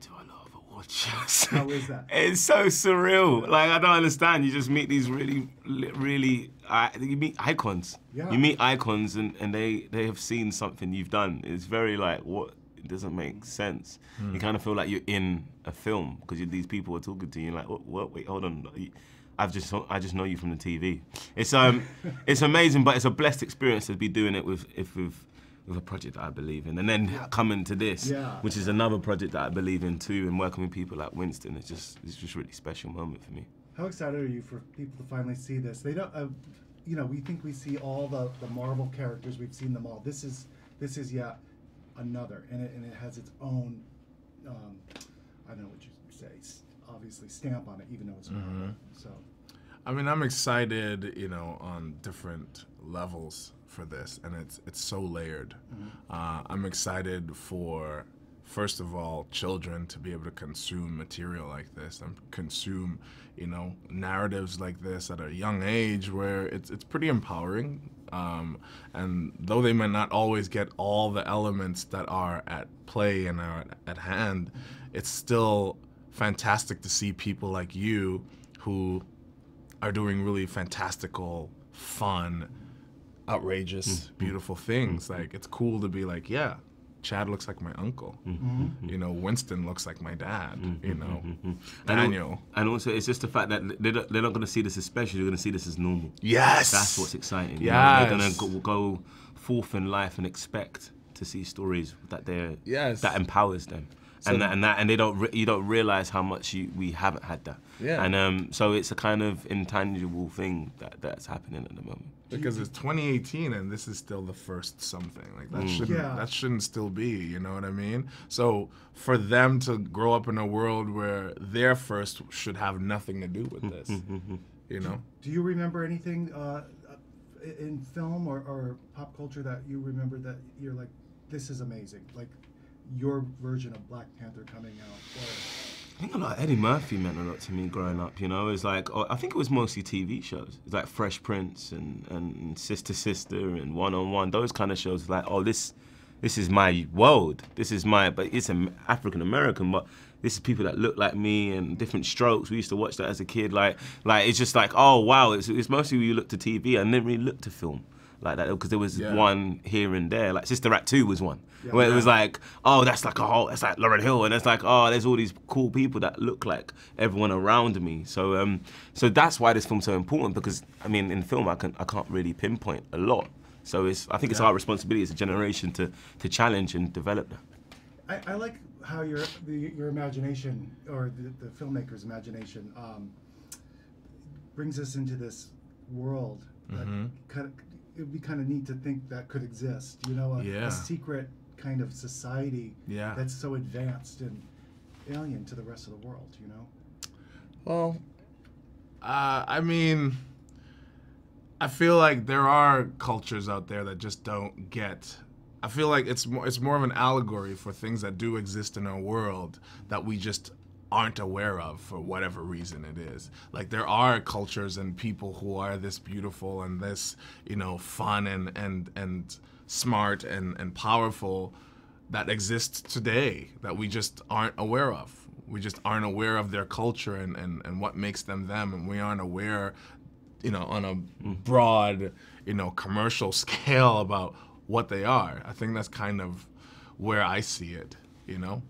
to a lot of award shows. How is that? It's so surreal. Like, I don't understand. You just meet these really, you meet icons. Yeah. You meet icons and they have seen something you've done. It's very like, what? It doesn't make sense. You kind of feel like you're in a film because these people are talking to you. You're like, what? Wait, hold on. I just know you from the TV. It's amazing, but it's a blessed experience to be doing it with a project that I believe in, and then coming to this, which is another project that I believe in too, and working with people like Winston. It's just a really special moment for me. How excited are you for people to finally see this? They don't, you know, we think we see all the Marvel characters. We've seen them all. This is yet another, and it has its own, I don't know what you say, obviously stamp on it, even though it's Marvel. So, I mean, I'm excited, you know, on different levels for this, and it's so layered. I'm excited for, first of all, children to be able to consume material like this and consume, you know, narratives like this at a young age, where it's pretty empowering. And though they may not always get all the elements that are at play and are at hand, it's still fantastic to see people like you who are doing really fantastical, fun, outrageous, beautiful things. Like, it's cool to be like, yeah, Chad looks like my uncle. You know, Winston looks like my dad. You know, Daniel. And also, it's just the fact that they're not going to see this as special. They're going to see this as normal. Yes. That's what's exciting. Yes. They're going to go forth in life and expect to see stories that that empowers them. So, and you don't realize how much we haven't had that. Yeah. And so it's a kind of intangible thing that's happening at the moment. Because it's 2018 and this is still the first something. Like, that shouldn't still be, you know what I mean? So for them to grow up in a world where their first should have nothing to do with this, you know? Do you remember anything in film or pop culture that you remember that you're like, this is amazing? Like your version of Black Panther coming out? Or... I think a lot. Eddie Murphy meant a lot to me growing up. You know, it's like I think it was mostly TV shows. It's like Fresh Prince and Sister Sister and One on One. Those kind of shows. Like, oh, this is my world. This is my. But it's African American. But this is people that look like me and different strokes. We used to watch that as a kid. Like it's just like, oh wow. It's mostly when you look to TV. I never really looked to film like that because there was one here and there. Like Sister Act 2 was one. Where it was like, oh, that's like that's like Lauryn Hill, and it's like, oh, there's all these cool people that look like everyone around me. So, so that's why this film's so important, because I mean, in film, I can't really pinpoint a lot. So I think it's our responsibility as a generation to challenge and develop that. I like how your imagination, or the filmmaker's imagination, brings us into this world that it would be kind of neat to think that could exist. You know, a secret kind of society that's so advanced and alien to the rest of the world, you know? Well, I mean, I feel like there are cultures out there that just don't get. I feel like it's more of an allegory for things that do exist in our world that we just aren't aware of for whatever reason it is. Like, there are cultures and people who are this beautiful and this, you know, fun and smart and powerful that exists today that we just aren't aware of. We just aren't aware of their culture and what makes them them, and we aren't aware, you know, on a broad, you know, commercial scale about what they are. I think that's kind of where I see it, you know?